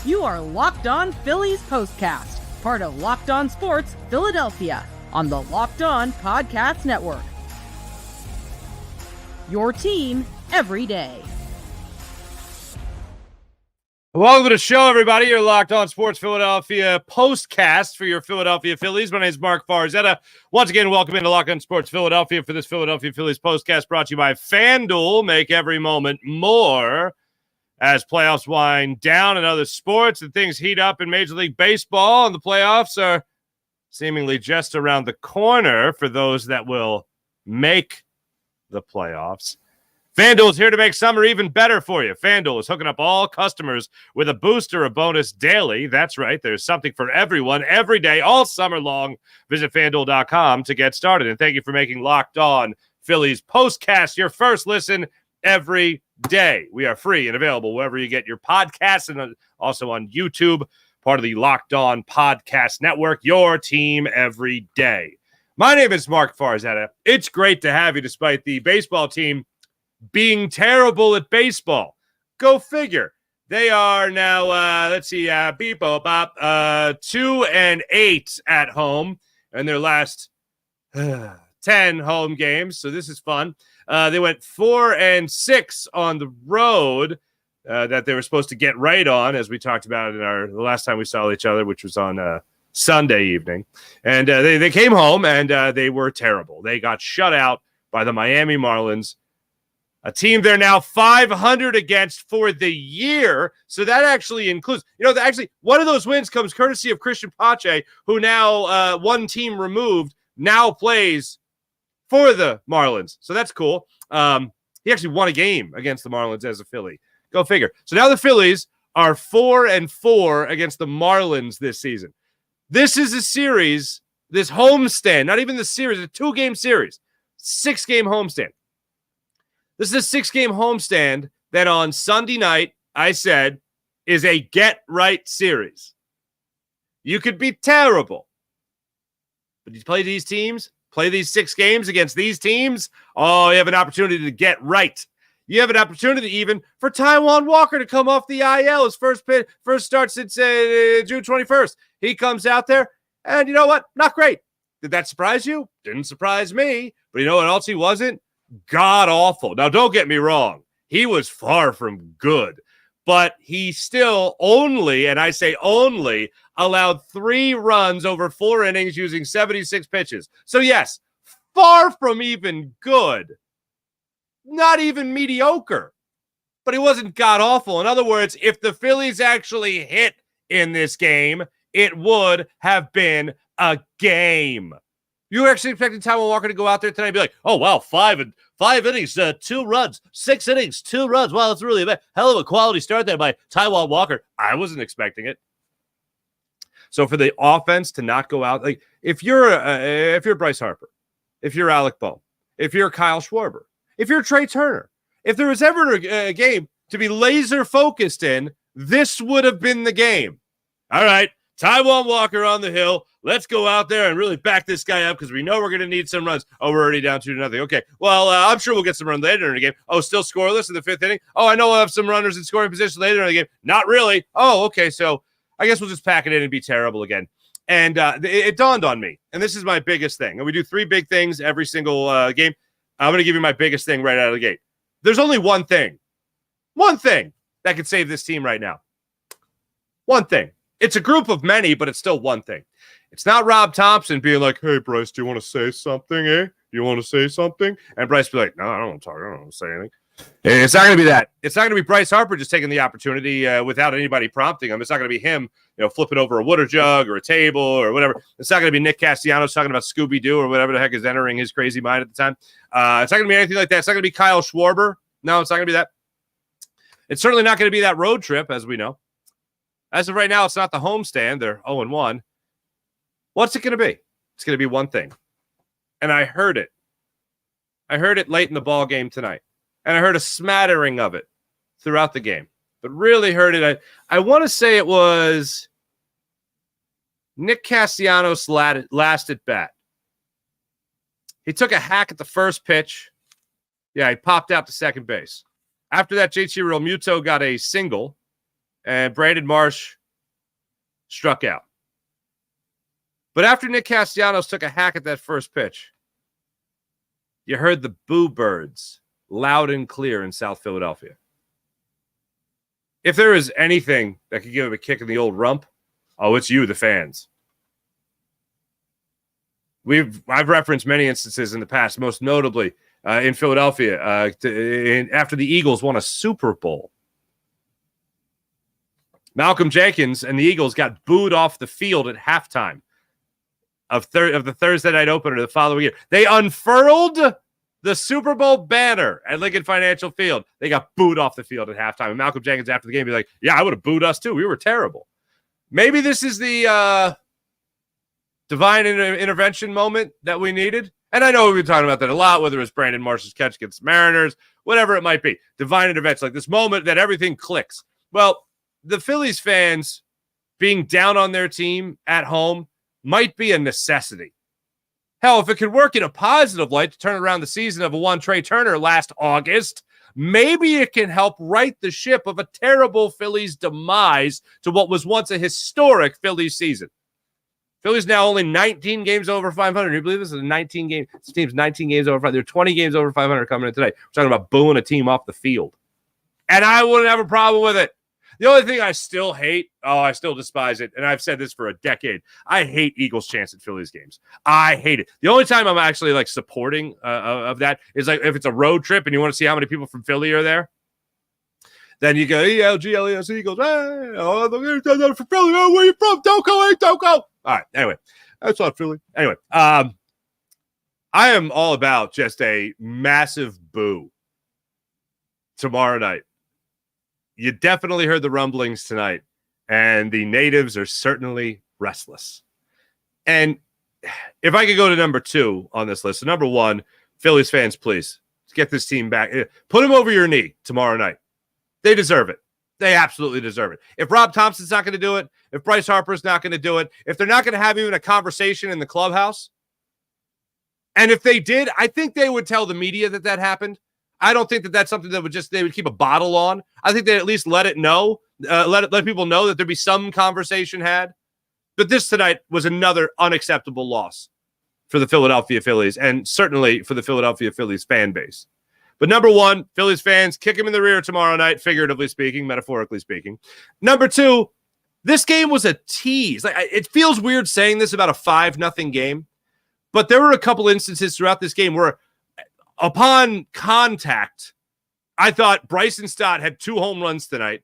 You are Locked On Phillies Postcast, part of Locked On Sports Philadelphia, on the Locked On Podcast Network. Your team every day. Welcome to the show, everybody. You're Locked On Sports Philadelphia Postcast for your Philadelphia Phillies. My name is Mark Farzetta. Once again, welcome into Locked On Sports Philadelphia for this Philadelphia Phillies Postcast brought to you by FanDuel. Make every moment more as playoffs wind down in other sports and things heat up in Major League Baseball, and the playoffs are seemingly just around the corner for those that will make the playoffs. FanDuel is here to make summer even better for you. FanDuel is hooking up all customers with a boost or a bonus daily. That's right. There's something for everyone every day, all summer long. Visit FanDuel.com to get started. And thank you for making Locked On Phillies Postcast your first listen every day. We are free and available wherever you get your podcasts and also on YouTube, part of the Locked On Podcast Network, your team every day. My name is Mark Farzetta. It's great to have you despite the baseball team being terrible at baseball. Go figure. They are now, 2-8 at home in their last 10 home games. So this is fun. They went 4-6 on the road that they were supposed to get right on, as we talked about in the last time we saw each other, which was on Sunday evening. And they came home, and they were terrible. They got shut out by the Miami Marlins, a team they're now 500 against for the year. So that actually includes, actually one of those wins comes courtesy of Christian Pache, who now one team removed, now plays for the Marlins. So that's cool. He actually won a game against the Marlins as a Philly. Go figure. So now the Phillies are 4-4 against the Marlins this season. This is a series, this homestand, not even the series, a 2-game series, 6-game homestand. This is a 6-game homestand that on Sunday night, I said, is a get-right series. You could be terrible, but you play these teams, play these 6 games against these teams, oh, you have an opportunity to get right. You have an opportunity even for Taijaun Walker to come off the IL. His first start since June 21st. He comes out there, and you know what? Not great. Did that surprise you? Didn't surprise me. But you know what else he wasn't? God-awful. Now, don't get me wrong. He was far from good. But he still only, and I say only, allowed 3 runs over 4 innings using 76 pitches. So, yes, far from even good. Not even mediocre. But he wasn't god-awful. In other words, if the Phillies actually hit in this game, it would have been a game. You were actually expecting Taijaun Walker to go out there tonight and be like, oh, wow, 5 innings, 2 runs, 6 innings, 2 runs. Wow, that's really a hell of a quality start there by Taijaun Walker. I wasn't expecting it. So for the offense to not go out, like if you're Bryce Harper, if you're Alec Bohm, if you're Kyle Schwarber, if you're Trey Turner, if there was ever a game to be laser focused in, this would have been the game. All right, Taijaun Walker on the hill. Let's go out there and really back this guy up because we know we're going to need some runs. Oh, we're already down 2-0. Okay, well, I'm sure we'll get some runs later in the game. Oh, still scoreless in the 5th inning. Oh, I know we'll have some runners in scoring position later in the game. Not really. Oh, okay, so I guess we'll just pack it in and be terrible again. And it dawned on me, and this is my biggest thing. And we do 3 big things every single game. I'm going to give you my biggest thing right out of the gate. There's only one thing that could save this team right now. One thing. It's a group of many, but it's still one thing. It's not Rob Thompson being like, hey, Bryce, do you want to say something, eh? Do you want to say something? And Bryce be like, no, I don't want to talk. I don't want to say anything. And it's not going to be that. It's not going to be Bryce Harper just taking the opportunity without anybody prompting him. It's not going to be him, flipping over a water jug or a table or whatever. It's not going to be Nick Castellanos talking about Scooby-Doo or whatever the heck is entering his crazy mind at the time. It's not going to be anything like that. It's not going to be Kyle Schwarber. No, it's not going to be that. It's certainly not going to be that road trip, as we know. As of right now, it's not the homestand. They're 0-1. What's it going to be? It's going to be one thing. And I heard it. I heard it late in the ball game tonight. And I heard a smattering of it throughout the game. But really heard it. I want to say it was Nick Castellanos' last at bat. He took a hack at the first pitch. Yeah, he popped out to second base. After that, JT Realmuto got a single. and Brandon Marsh struck out. But after Nick Castellanos took a hack at that first pitch, you heard the boo birds loud and clear in South Philadelphia. If there is anything that could give him a kick in the old rump, oh, it's you, the fans. I've referenced many instances in the past, most notably in Philadelphia, after the Eagles won a Super Bowl. Malcolm Jenkins and the Eagles got booed off the field at halftime of the Thursday night opener the following year. They unfurled the Super Bowl banner at Lincoln Financial Field. They got booed off the field at halftime. And Malcolm Jenkins after the game be like, yeah, I would have booed us too. We were terrible. Maybe this is the divine intervention moment that we needed. And I know we've been talking about that a lot, whether it's Brandon Marsh's catch against the Mariners, whatever it might be. Divine intervention, like this moment that everything clicks. Well, the Phillies fans being down on their team at home might be a necessity. Hell, if it could work in a positive light to turn around the season of a one Trey Turner last August, maybe it can help right the ship of a terrible Phillies demise to what was once a historic Phillies season. Phillies now only 19 games over 500. You believe this is a 19 game? This team's 19 games over 500. They're 20 games over 500 coming in today. We're talking about booing a team off the field. And I wouldn't have a problem with it. The only thing I still hate, I still despise it, and I've said this for a decade, I hate Eagles chants at Phillies games. I hate it. The only time I'm actually like supporting of that is like if it's a road trip and you want to see how many people from Philly are there. Then you go, E-L-G-L-E-S, Eagles. Hey, from Philly. Oh, where you from? Don't go, don't go. All right, anyway, that's not Philly. Anyway, I am all about just a massive boo tomorrow night. You definitely heard the rumblings tonight, and the natives are certainly restless. And if I could go to number 2 on this list, so number 1, Phillies fans, please, let's get this team back. Put them over your knee tomorrow night. They deserve it. They absolutely deserve it. If Rob Thompson's not going to do it, if Bryce Harper's not going to do it, if they're not going to have even a conversation in the clubhouse, and if they did, I think they would tell the media that happened. I don't think that's something that they would keep a bottle on. I think they'd at least let it know, let people know that there'd be some conversation had. But this tonight was another unacceptable loss for the Philadelphia Phillies, and certainly for the Philadelphia Phillies fan base. But number 1, Phillies fans, kick him in the rear tomorrow night, figuratively speaking, metaphorically speaking. Number 2, this game was a tease. Like, it feels weird saying this about a 5-0 game, but there were a couple instances throughout this game where upon contact, I thought Bryson Stott had 2 home runs tonight,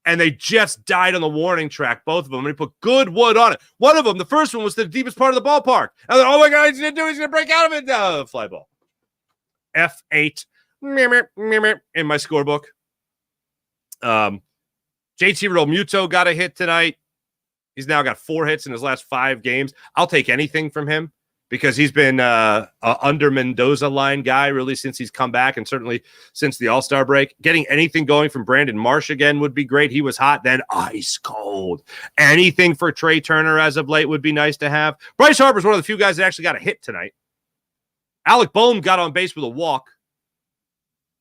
and they just died on the warning track, both of them, and he put good wood on it. One of them, the first one, was the deepest part of the ballpark. I thought, oh my God, he's going to break out of it. Fly ball. F8 in my scorebook. JT Realmuto got a hit tonight. He's now got 4 hits in his last 5 games. I'll take anything from him, because he's been a under Mendoza line guy really since he's come back, and certainly since the All-Star break. Getting anything going from Brandon Marsh again would be great. He was hot, then ice cold. Anything for Trey Turner as of late would be nice to have. Bryce Harper's one of the few guys that actually got a hit tonight. Alec Bohm got on base with a walk.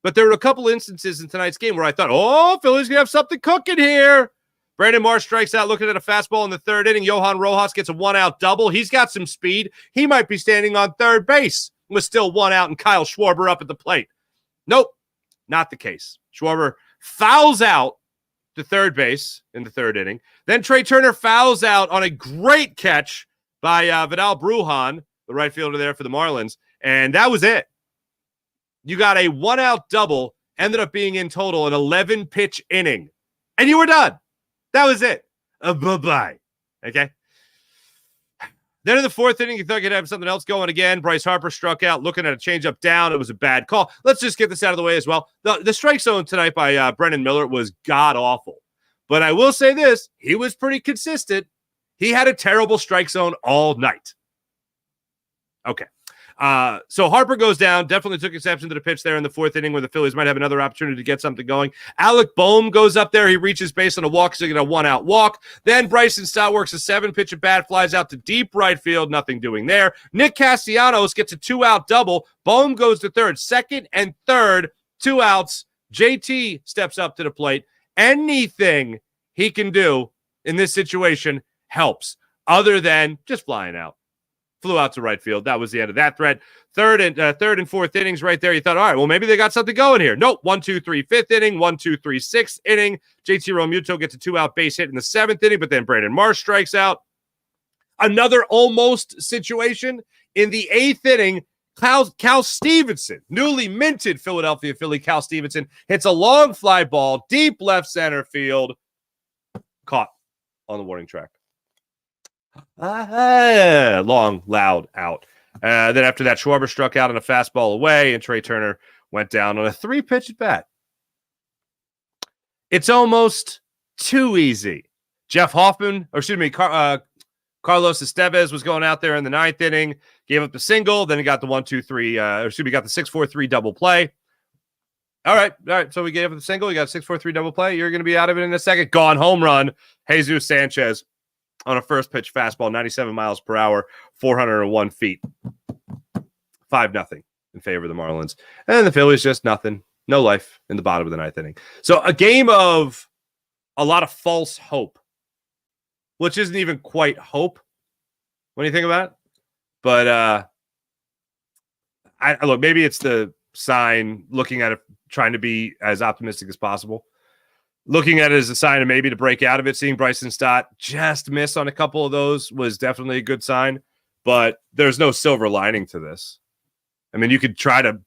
But there were a couple instances in tonight's game where I thought, Philly's going to have something cooking here. Brandon Marsh strikes out looking at a fastball in the 3rd inning. Johan Rojas gets a 1-out double. He's got some speed. He might be standing on third base with still 1 out and Kyle Schwarber up at the plate. Nope, not the case. Schwarber fouls out to third base in the 3rd inning. Then Trey Turner fouls out on a great catch by Vidal Brujan, the right fielder there for the Marlins, and that was it. You got a 1-out double, ended up being in total an 11-pitch inning, and you were done. That was it. Bye-bye. Okay? Then in the 4th inning, you thought you'd have something else going again. Bryce Harper struck out, looking at a changeup down. It was a bad call. Let's just get this out of the way as well. The strike zone tonight by Brendan Miller was god-awful. But I will say this, he was pretty consistent. He had a terrible strike zone all night. Okay. So Harper goes down, definitely took exception to the pitch there in the 4th inning where the Phillies might have another opportunity to get something going. Alec Bohm goes up there. He reaches base on a walk, so he get a 1-out walk. Then Bryson Stott works a 7-pitch at bat, flies out to deep right field, nothing doing there. Nick Castellanos gets a 2-out double. Bohm goes to third, 2nd and 3rd, 2 outs. JT steps up to the plate. Anything he can do in this situation helps, other than just flying out. Flew out to right field. That was the end of that thread. Third and fourth innings right there. You thought, all right, well, maybe they got something going here. Nope. 1, 2, 3, fifth inning. 1, 2, 3, sixth inning. JT Realmuto gets a 2-out base hit in the seventh inning, but then Brandon Marsh strikes out. Another almost situation in the eighth inning. Cal Stevenson, newly minted Philadelphia Philly Cal Stevenson, hits a long fly ball, deep left center field, caught on the warning track. Long, loud out. Then after that, Schwarber struck out on a fastball away, and Trey Turner went down on a 3-pitch at bat. It's almost too easy. Carlos Estevez was going out there in the ninth inning, gave up the single, then he got the 1-2-3, got the 6-4-3 double play. All right. So we gave up the single, you got a 6-4-3 double play. You're going to be out of it in a second. Gone, home run. Jesus Sanchez on a first pitch fastball, 97 miles per hour, 401 feet. 5-0 in favor of the Marlins. And the Phillies just nothing. No life in the bottom of the ninth inning. So a game of a lot of false hope, which isn't even quite hope when you think about it. But look, maybe it's the sign, looking at it, trying to be as optimistic as possible. Looking at it as a sign of maybe to break out of it. Seeing Bryson Stott just miss on a couple of those was definitely a good sign. But there's no silver lining to this. I mean, you could try to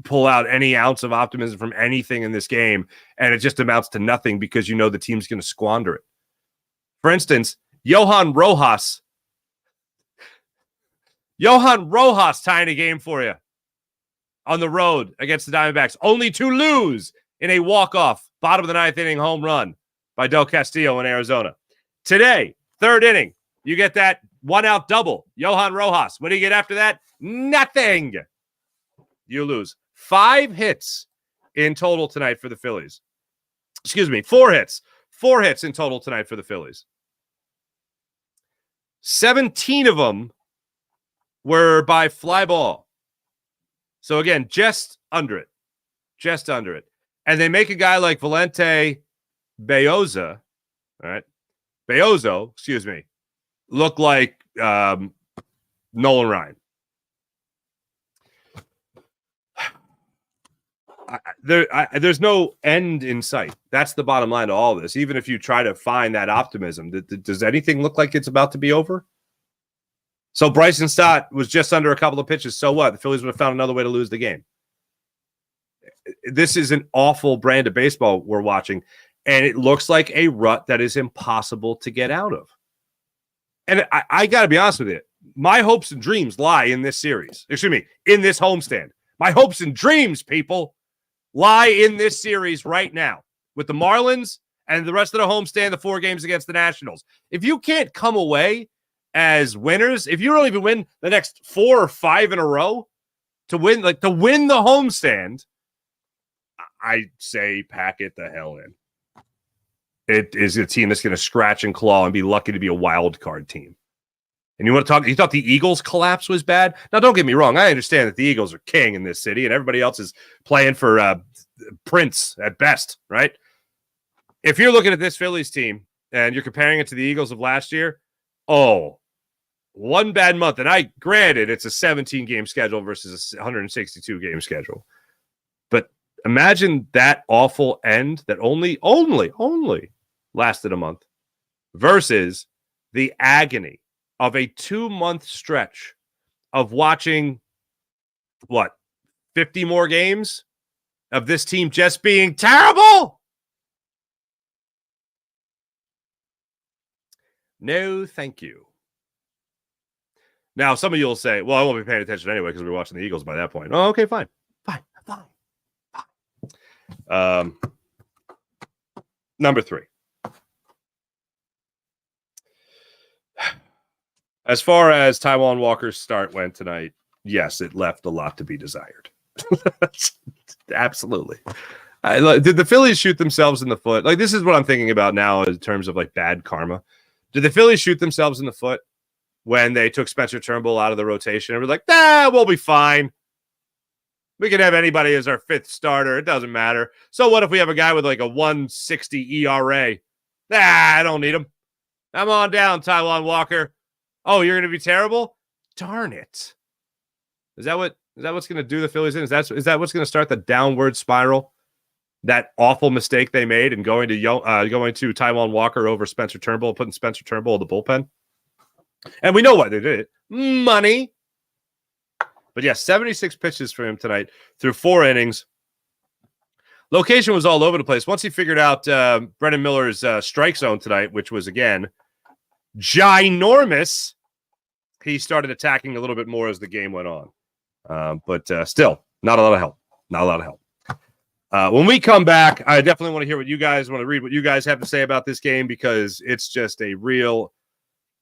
pull out any ounce of optimism from anything in this game, and it just amounts to nothing because you know the team's going to squander it. For instance, Johan Rojas tying a game for you on the road against the Diamondbacks, only to lose in a walk-off bottom of the ninth inning home run by Del Castillo in Arizona. Today, third inning, you get that 1-out double. Johan Rojas. What do you get after that? Nothing. You lose. 5 hits in total tonight for the Phillies. 4 hits. 4 hits in total tonight for the Phillies. 17 of them were by fly ball. So again, just under it. And they make a guy like Valente Bellozo, look like Nolan Ryan. There's no end in sight. That's the bottom line to all this. Even if you try to find that optimism, does anything look like it's about to be over? So Bryson Stott was just under a couple of pitches. So what? The Phillies would have found another way to lose the game. This is an awful brand of baseball we're watching, and it looks like a rut that is impossible to get out of. And I got to be honest with you. My hopes and dreams lie in this series. In this homestand. My hopes and dreams, people, lie in this series right now with the Marlins and the rest of the homestand, the 4 games against the Nationals. If you can't come away as winners, if you don't even win the next 4 or 5 in a row to win the homestand, I say pack it the hell in. It is a team that's going to scratch and claw and be lucky to be a wild card team. And you want to talk, you thought the Eagles collapse was bad? Now, don't get me wrong. I understand that the Eagles are king in this city and everybody else is playing for Prince at best, right? If you're looking at this Phillies team and you're comparing it to the Eagles of last year, one bad month. And granted, it's a 17-game schedule versus a 162-game schedule. But imagine that awful end that only lasted a month versus the agony of a 2-month stretch of watching 50 more games of this team just being terrible. No, thank you. Now, some of you will say, well, I won't be paying attention anyway because we're watching the Eagles by that point. Oh, okay, fine. Number 3. As far as Taijaun Walker's start went tonight, yes, it left a lot to be desired. Absolutely. Did the Phillies shoot themselves in the foot? Like, this is what I'm thinking about now in terms of like bad karma. Did the Phillies shoot themselves in the foot when they took Spencer Turnbull out of the rotation and were like, we'll be fine. We can have anybody as our 5th starter. It doesn't matter. So what if we have a guy with like a 1.60 ERA? I don't need him. I'm on down, Taijuan Walker. Oh, you're going to be terrible? Darn it. Is that what's going to do the Phillies in? Is that what's going to start the downward spiral? That awful mistake they made in going to Taijuan Walker over Spencer Turnbull, putting Spencer Turnbull in the bullpen. And we know why they did it. Money. But yeah, 76 pitches for him tonight through 4 innings. Location was all over the place. Once he figured out Brendan Miller's strike zone tonight, which was, again, ginormous, he started attacking a little bit more as the game went on. But still, not a lot of help. Not a lot of help. When we come back, I definitely want to hear what you guys want to read, what you guys have to say about this game, because it's just a real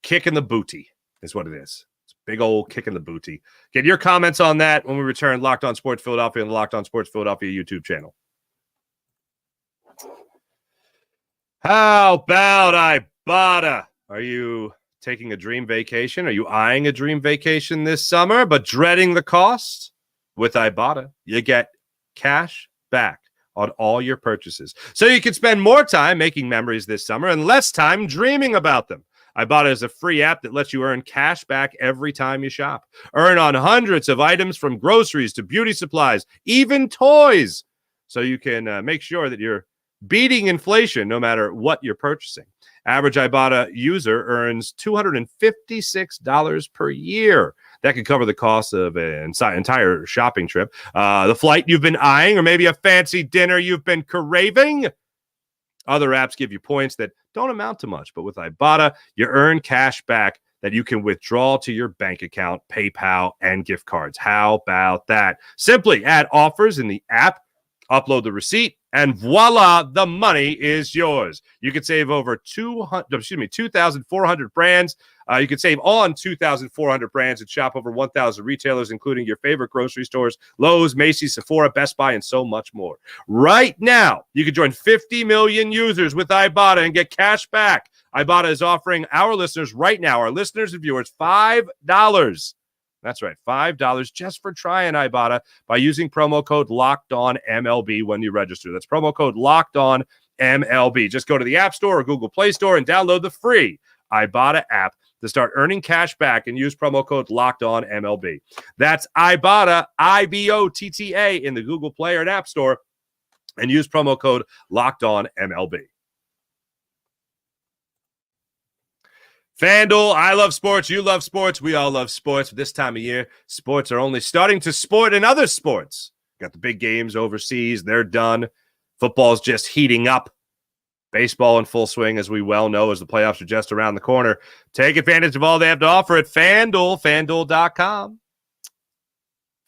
kick in the booty is what it is. It's a big old kick in the booty. Get your comments on that when we return. Locked On Sports Philadelphia and the Locked On Sports Philadelphia YouTube channel. How about Ibata? Are you taking a dream vacation? Are you eyeing a dream vacation this summer, but dreading the cost? With Ibata, you get cash back on all your purchases, so you can spend more time making memories this summer and less time dreaming about them. Ibata is a free app that lets you earn cash back every time you shop. Earn on hundreds of items from groceries to beauty supplies, even toys, so you can make sure that you're beating inflation no matter what you're purchasing. Average Ibata user earns $256 per year. That could cover the cost of an entire shopping trip, the flight you've been eyeing, or maybe a fancy dinner you've been craving. Other apps give you points that don't amount to much, but with Ibata, you earn cash back that you can withdraw to your bank account, PayPal, and gift cards. How about that? Simply add offers in the app, upload the receipt, and voila, the money is yours. You can save over 2,400 brands. You can save on 2,400 brands and shop over 1,000 retailers, including your favorite grocery stores, Lowe's, Macy's, Sephora, Best Buy, and so much more. Right now, you can join 50 million users with Ibata and get cash back. Ibata is offering our listeners right now, our listeners and viewers, $5. That's right, $5 just for trying Ibata by using promo code LOCKEDONMLB when you register. That's promo code LOCKEDONMLB. Just go to the App Store or Google Play Store and download the free Ibata app to start earning cash back and use promo code LOCKEDONMLB. That's Ibata, IBOTTA, in the Google Play or App Store, and use promo code LOCKEDONMLB. FanDuel, I love sports. You love sports. We all love sports. But this time of year, sports are only starting to sport in other sports. Got the big games overseas. They're done. Football's just heating up. Baseball in full swing, as we well know, as the playoffs are just around the corner. Take advantage of all they have to offer at FanDuel, FanDuel.com.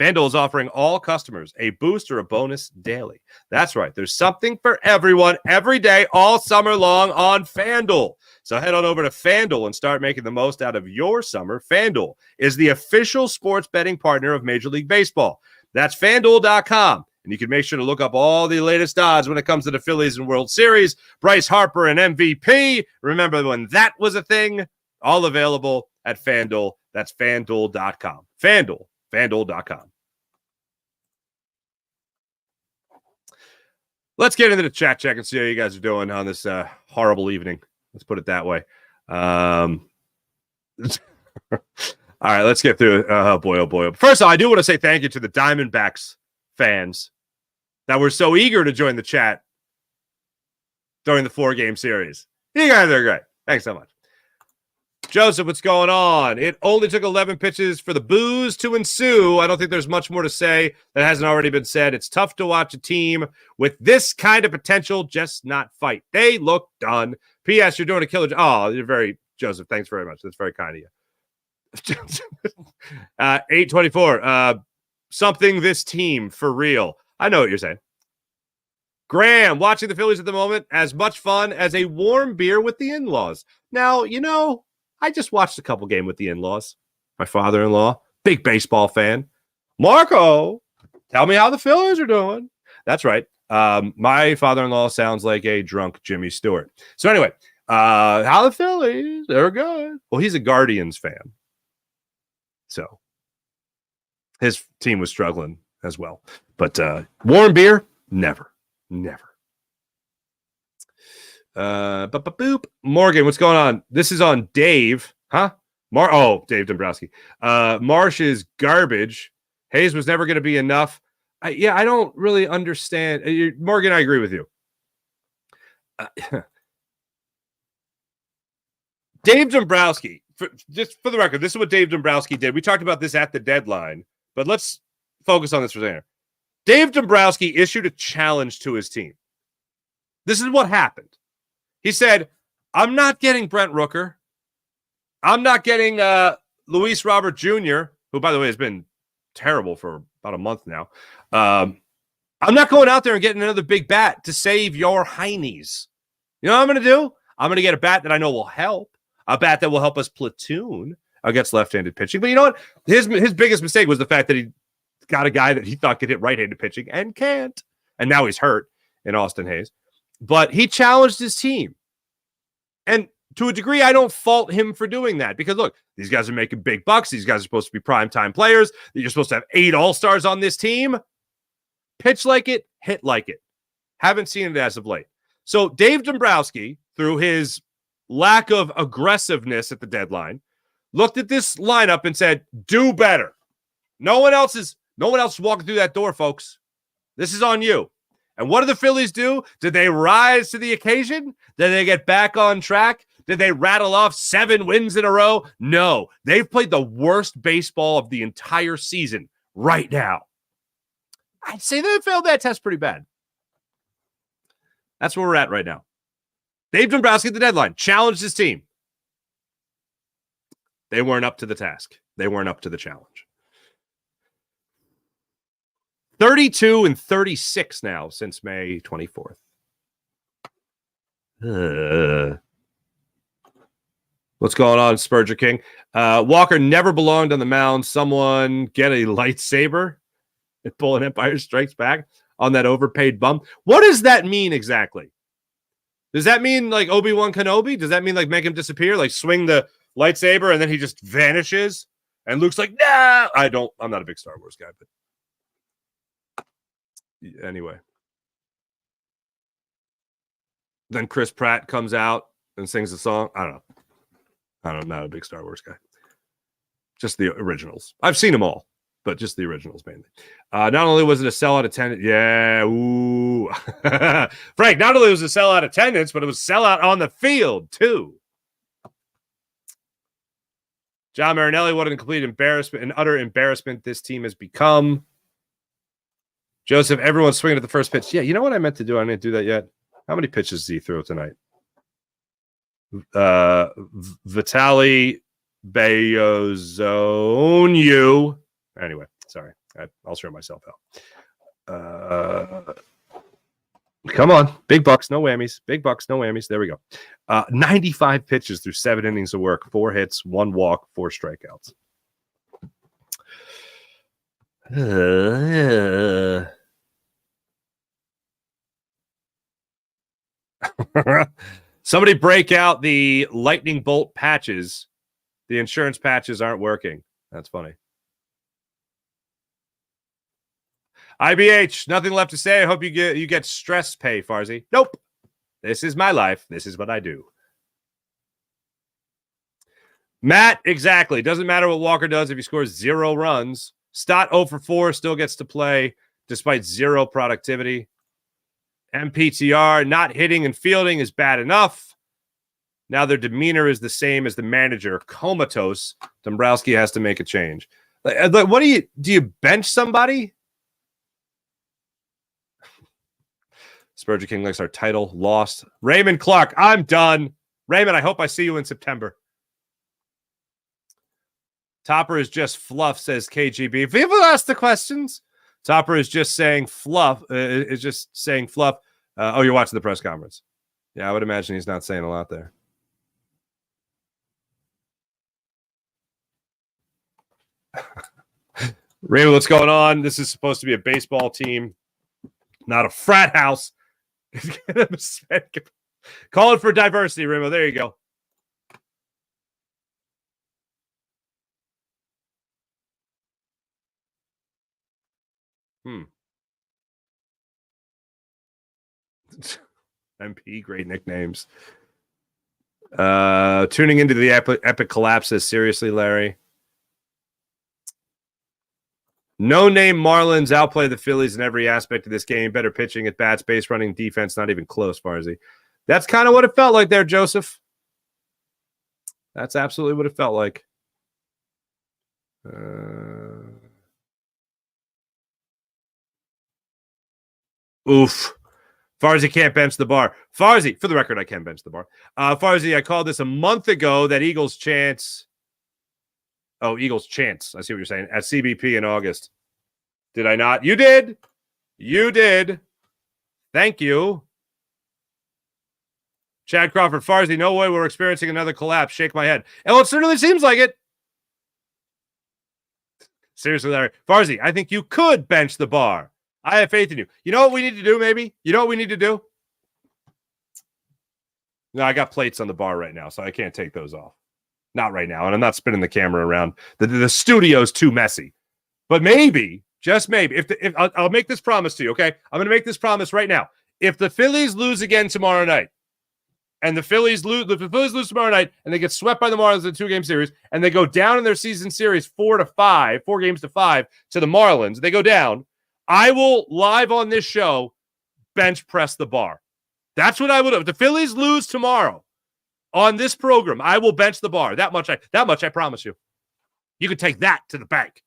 FanDuel is offering all customers a boost or a bonus daily. That's right. There's something for everyone every day, all summer long on FanDuel. So head on over to FanDuel and start making the most out of your summer. FanDuel is the official sports betting partner of Major League Baseball. That's FanDuel.com. And you can make sure to look up all the latest odds when it comes to the Phillies and World Series. Bryce Harper and MVP. Remember when that was a thing? All available at FanDuel. That's FanDuel.com. FanDuel. FanDuel.com. Let's get into the chat check and see how you guys are doing on this horrible evening. Let's put it that way. All right, let's get through it. Oh, boy. First of all, I do want to say thank you to the Diamondbacks fans that were so eager to join the chat during the 4-game series. You guys are great. Thanks so much. Joseph, what's going on? It only took 11 pitches for the boos to ensue. I don't think there's much more to say that hasn't already been said. It's tough to watch a team with this kind of potential just not fight. They look done. P.S. You're doing a killer. Oh, you're very, Joseph, thanks very much. That's very kind of you. 824. Something this team for real. I know what you're saying. Graham, watching the Phillies at the moment, as much fun as a warm beer with the in-laws. Now, I just watched a couple games with the in-laws. My father-in-law, big baseball fan. Marco, tell me how the Phillies are doing. That's right. My father-in-law sounds like a drunk Jimmy Stewart. So anyway, how the Phillies? They're good. Well, he's a Guardians fan. So his team was struggling as well. But warm beer, never. Boop. Morgan, what's going on? This is on Dave. Huh? Dave Dombrowski. Marsh is garbage. Hayes was never going to be enough. I don't really understand. Morgan, I agree with you. Dave Dombrowski, just for the record, this is what Dave Dombrowski did. We talked about this at the deadline, but let's focus on this for a second. Dave Dombrowski issued a challenge to his team. This is what happened. He said, I'm not getting Brent Rooker. I'm not getting Luis Robert Jr., who, by the way, has been terrible for about a month now. I'm not going out there and getting another big bat to save your heinies. You know what I'm going to do? I'm going to get a bat that I know will help, a bat that will help us platoon against left-handed pitching. But you know what? His biggest mistake was the fact that he got a guy that he thought could hit right-handed pitching and can't. And now he's hurt in Austin Hayes. But he challenged his team. And to a degree, I don't fault him for doing that because, look, these guys are making big bucks. These guys are supposed to be primetime players. You're supposed to have 8 all-stars on this team. Pitch like it, hit like it. Haven't seen it as of late. So Dave Dombrowski, through his lack of aggressiveness at the deadline, looked at this lineup and said, do better. No one else is walking through that door, folks. This is on you. And what did the Phillies do? Did they rise to the occasion? Did they get back on track? Did they rattle off 7 wins in a row? No. They've played the worst baseball of the entire season right now. I'd say they failed that test pretty bad. That's where we're at right now. Dave Dombrowski at the deadline challenged his team. They weren't up to the task. They weren't up to the challenge. 32 and 36 now since May 24th. What's going on, Spurger King? Walker never belonged on the mound. Someone get a lightsaber and pull an Empire Strikes Back on that overpaid bum. What does that mean exactly? Does that mean like Obi-Wan Kenobi? Does that mean like make him disappear? Like swing the lightsaber and then he just vanishes? And Luke's like, nah! I'm not a big Star Wars guy, but anyway. Then Chris Pratt comes out and sings the song. I don't know. I'm not a big Star Wars guy. Just the originals. I've seen them all, but just the originals mainly. Not only was it a sellout attendance, Frank, not only was it a sellout attendance, but it was sellout on the field, too. John Marinelli, what an complete embarrassment, an utter embarrassment this team has become. Joseph, everyone's swinging at the first pitch. Yeah, you know what I meant to do? I didn't do that yet. How many pitches did he throw tonight? Valente Bellozo. Anyway, sorry. I'll show myself out. Come on. Big bucks, no whammies. Big bucks, no whammies. There we go. 95 pitches through 7 innings of work, 4 hits, 1 walk, 4 strikeouts. Somebody break out the lightning bolt patches. The insurance patches aren't working. That's funny. IBH, nothing left to say. I hope you get stress pay, Farzy. Nope. This is my life. This is what I do. Matt, exactly. Doesn't matter what Walker does if he scores 0 runs. Stott 0 for 4 still gets to play despite 0 productivity. MPTR, not hitting and fielding is bad enough. Now their demeanor is the same as the manager. Comatose. Dombrowski has to make a change. What do you bench somebody? Spurgeon King likes our title. Lost. Raymond Clark, I'm done. Raymond, I hope I see you in September. Topper is just fluff, says KGB. People ask the questions. Topper is just saying fluff. Is just saying fluff. You're watching the press conference. Yeah, I would imagine he's not saying a lot there. Raymond, what's going on? This is supposed to be a baseball team, not a frat house. Calling for diversity, Raymond. There you go. MP, great nicknames. Tuning into the epic collapses. Seriously, Larry. No-name Marlins outplay the Phillies in every aspect of this game. Better pitching at bats, base running, defense, not even close, Farzy. That's kind of what it felt like there, Joseph. That's absolutely what it felt like. Oof. Farzy can't bench the bar. Farzy, for the record, I can bench the bar. Farzy, I called this a month ago that Eagles chance. Oh, Eagles chance. I see what you're saying. At CBP in August. Did I not? You did. You did. Thank you. Chad Crawford, Farzy, no way we're experiencing another collapse. Shake my head. And well, it certainly seems like it. Seriously, Larry. Farzy, I think you could bench the bar. I have faith in you. You know what we need to do, maybe? You know what we need to do? No, I got plates on the bar right now, so I can't take those off. Not right now, and I'm not spinning the camera around. The studio's too messy. But maybe, just maybe, if I'll make this promise to you, okay? I'm going to make this promise right now. If the Phillies lose again tomorrow night, and the Phillies lose tomorrow night, and they get swept by the Marlins in a 2-game series, and they go down in their season series 4 games to 5 to the Marlins, they go down, I will live on this show bench press the bar. That's what I would do. If the Phillies lose tomorrow on this program, I will bench the bar. That much I promise you. You could take that to the bank.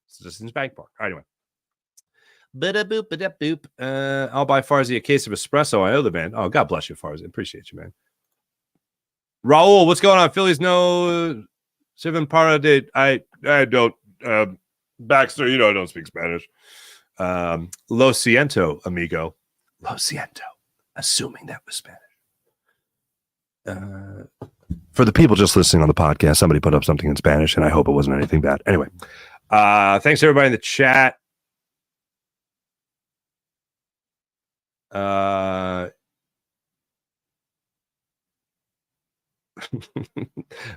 Citizens Bank Park. All right, anyway. Ba-da-boop. I'll buy Farzy a case of espresso. I owe the man. Oh, God bless you, Farzy. Appreciate you, man. Raul, what's going on? Phillies no Seven para de. I don't. Baxter, you know I don't speak Spanish. Lo siento, amigo. Lo siento. Assuming that was Spanish. For the people just listening on the podcast, somebody put up something in Spanish, and I hope it wasn't anything bad. Anyway, thanks everybody in the chat.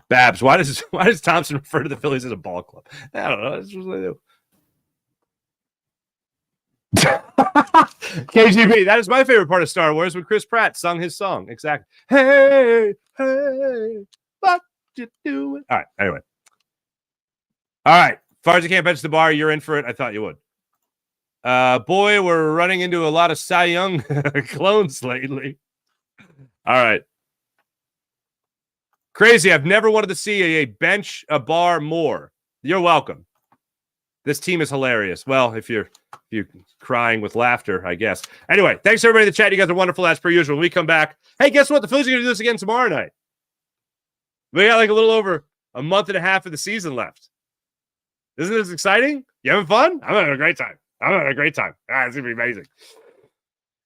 Babs, why does Thompson refer to the Phillies as a ball club? I don't know. That's what they do. KGB, that is my favorite part of Star Wars when Chris Pratt sung his song. Exactly. Hey, what you doing? All right. Anyway. All right. Farzy can't bench the bar. You're in for it. I thought you would. Boy, we're running into a lot of Cy Young clones lately. All right. Crazy. I've never wanted to see a bench a bar more. You're welcome. This team is hilarious. Well, if you're crying with laughter, I guess. Anyway, thanks everybody in the chat. You guys are wonderful as per usual. When we come back, hey, guess what? The Phillies are going to do this again tomorrow night. We got like a little over a month and a half of the season left. Isn't this exciting? You having fun? I'm having a great time. It's going to be amazing.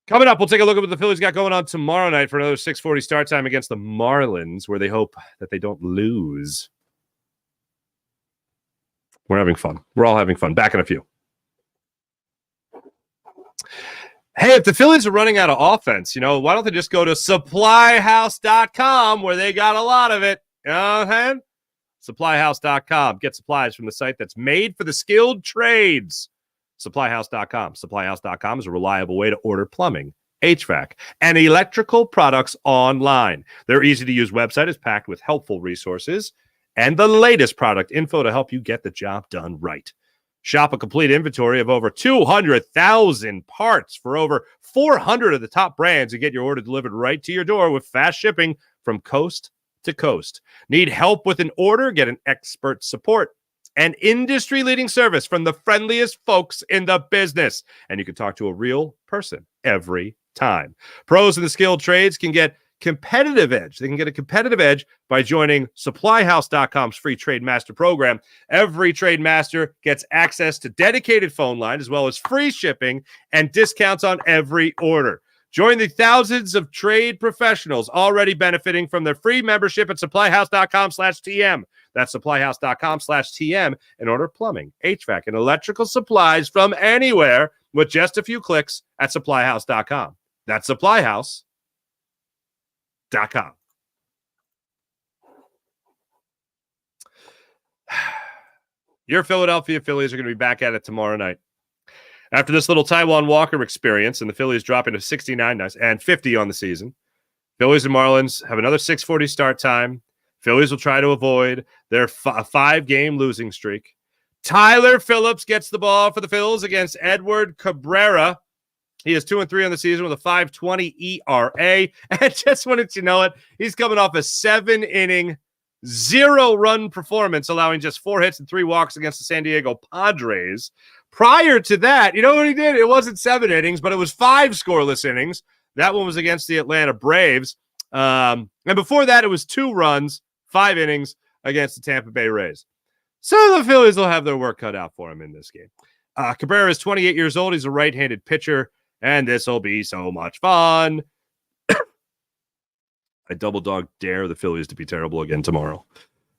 Coming up, we'll take a look at what the Phillies got going on tomorrow night for another 6:40 start time against the Marlins, where they hope that they don't lose. We're having fun. We're all having fun. Back in a few. Hey, if the Phillies are running out of offense, why don't they just go to supplyhouse.com where they got a lot of it? You know what I'm saying? Supplyhouse.com. Get supplies from the site that's made for the skilled trades. Supplyhouse.com. Supplyhouse.com is a reliable way to order plumbing, HVAC, and electrical products online. Their easy-to-use website is packed with helpful resources and the latest product info to help you get the job done right. Shop a complete inventory of over 200,000 parts for over 400 of the top brands and get your order delivered right to your door with fast shipping from coast to coast. Need help with an order? Get an expert support and industry-leading service from the friendliest folks in the business. And you can talk to a real person every time. Pros in the skilled trades can get competitive edge. They can get a competitive edge by joining supplyhouse.com's free Trade Master program. Every Trade Master gets access to dedicated phone line as well as free shipping and discounts on every order. Join the thousands of trade professionals already benefiting from their free membership at supplyhouse.com/TM. That's supplyhouse.com/TM and order plumbing, HVAC, and electrical supplies from anywhere with just a few clicks at supplyhouse.com. That's supplyhouse.com. Your Philadelphia Phillies are going to be back at it tomorrow night. After this little Taijaun Walker experience and the Phillies dropping to 69 and 50 on the season, Phillies and Marlins have another 6:40 start time. Phillies will try to avoid their 5-game losing streak. Tyler Phillips gets the ball for the Phils against Edward Cabrera. He is 2-3 on the season with a 5.20 ERA. And just wanted you to know it, he's coming off a 7-inning, 0-run performance, allowing just 4 hits and 3 walks against the San Diego Padres. Prior to that, you know what he did? It wasn't 7 innings, but it was 5 scoreless innings. That one was against the Atlanta Braves. And before that, it was 2 runs, 5 innings against the Tampa Bay Rays. So the Phillies will have their work cut out for him in this game. Cabrera is 28 years old. He's a right-handed pitcher, and this will be so much fun. I double dog dare the Phillies to be terrible again tomorrow.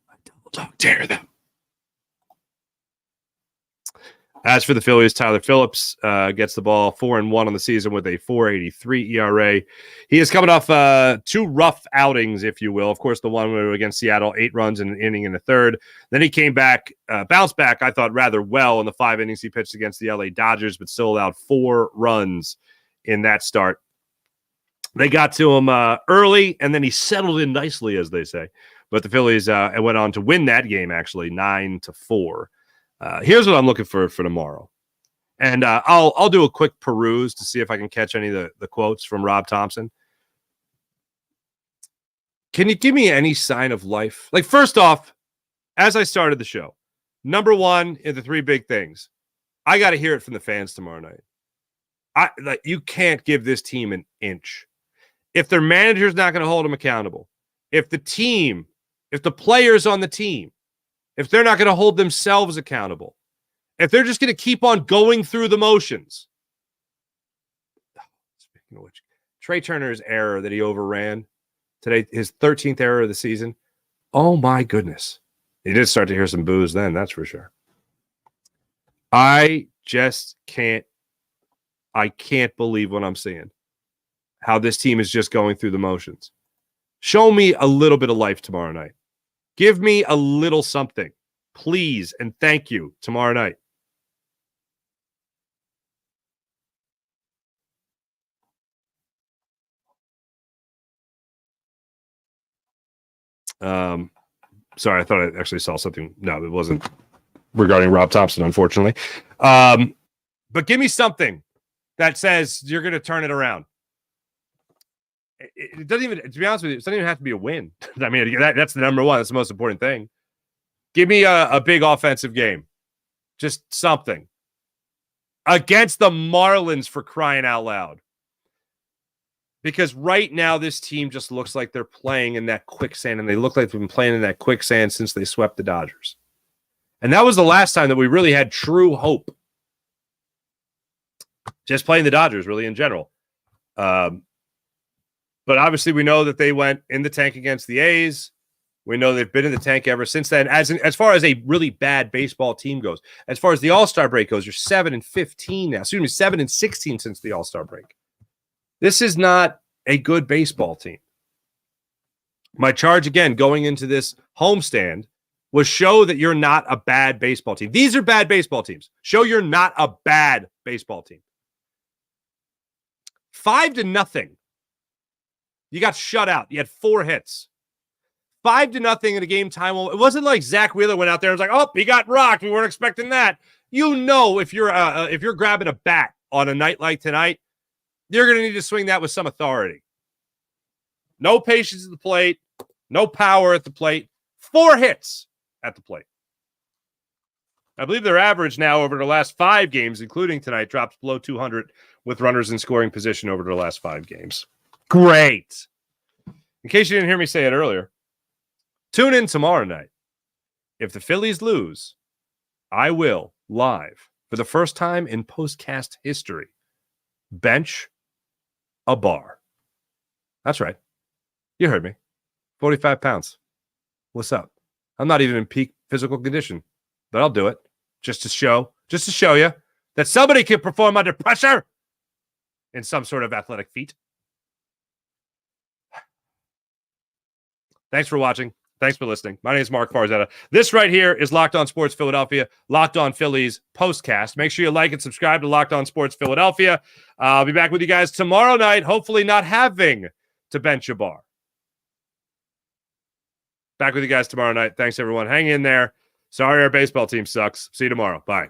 I double dog dare them. As for the Phillies, Tyler Phillips gets the ball 4-1 on the season with a 4.83 ERA. He is coming off 2 rough outings, if you will. Of course, the one against Seattle, 8 runs in an inning and a third. Then he came back, bounced back, I thought, rather well in the 5 innings he pitched against the LA Dodgers, but still allowed 4 runs in that start. They got to him early, and then he settled in nicely, as they say. But the Phillies went on to win that game, actually, 9-4. Here's what I'm looking for tomorrow. And I'll do a quick peruse to see if I can catch any of the quotes from Rob Thompson. Can you give me any sign of life? Like, first off, as I started the show, number one in the 3 big things, I got to hear it from the fans tomorrow night. You can't give this team an inch. If their manager's not going to hold them accountable, if the players on the team, if they're not going to hold themselves accountable, if they're just going to keep on going through the motions. Speaking of which, Trey Turner's error that he overran today, his 13th error of the season. Oh my goodness. He did start to hear some boos then, that's for sure. I can't believe what I'm seeing. How this team is just going through the motions. Show me a little bit of life tomorrow night. Give me a little something, please, and thank you tomorrow night. Sorry, I thought I actually saw something. No, it wasn't regarding Rob Thompson, unfortunately. But give me something that says you're going to turn it around. It doesn't even, to be honest with you, it doesn't even have to be a win. I mean, that's the number one. That's the most important thing. Give me a big offensive game. Just something. Against the Marlins, for crying out loud. Because right now, this team just looks like they're playing in that quicksand, and they look like they've been playing in that quicksand since they swept the Dodgers. And that was the last time that we really had true hope. Just playing the Dodgers, really, in general. But obviously, we know that they went in the tank against the A's. We know they've been in the tank ever since then. As far as a really bad baseball team goes, as far as the All-Star break goes, you're 7-15 now. 7-16 since the All-Star break. This is not a good baseball team. My charge, again, going into this homestand was show that you're not a bad baseball team. These are bad baseball teams. Show you're not a bad baseball team. 5-0. You got shut out. You had 4 hits. 5-0 in a game time. It wasn't like Zach Wheeler went out there and was like, oh, he got rocked. We weren't expecting that. You know, if you're grabbing a bat on a night like tonight, you're going to need to swing that with some authority. No patience at the plate. No power at the plate. 4 hits at the plate. I believe their average now over the last 5 games, including tonight, drops below 200 with runners in scoring position over the last 5 games. Great. In case you didn't hear me say it earlier, tune in tomorrow night. If the Phillies lose, I will, live, for the first time in postcast history, bench a bar. That's right. You heard me. 45 pounds. What's up? I'm not even in peak physical condition, but I'll do it just to show you that somebody can perform under pressure in some sort of athletic feat. Thanks for watching. Thanks for listening. My name is Mark Farzetta. This right here is Locked On Sports Philadelphia, Locked On Phillies postcast. Make sure you like and subscribe to Locked On Sports Philadelphia. I'll be back with you guys tomorrow night, hopefully not having to bench a bar. Back with you guys tomorrow night. Thanks, everyone. Hang in there. Sorry our baseball team sucks. See you tomorrow. Bye.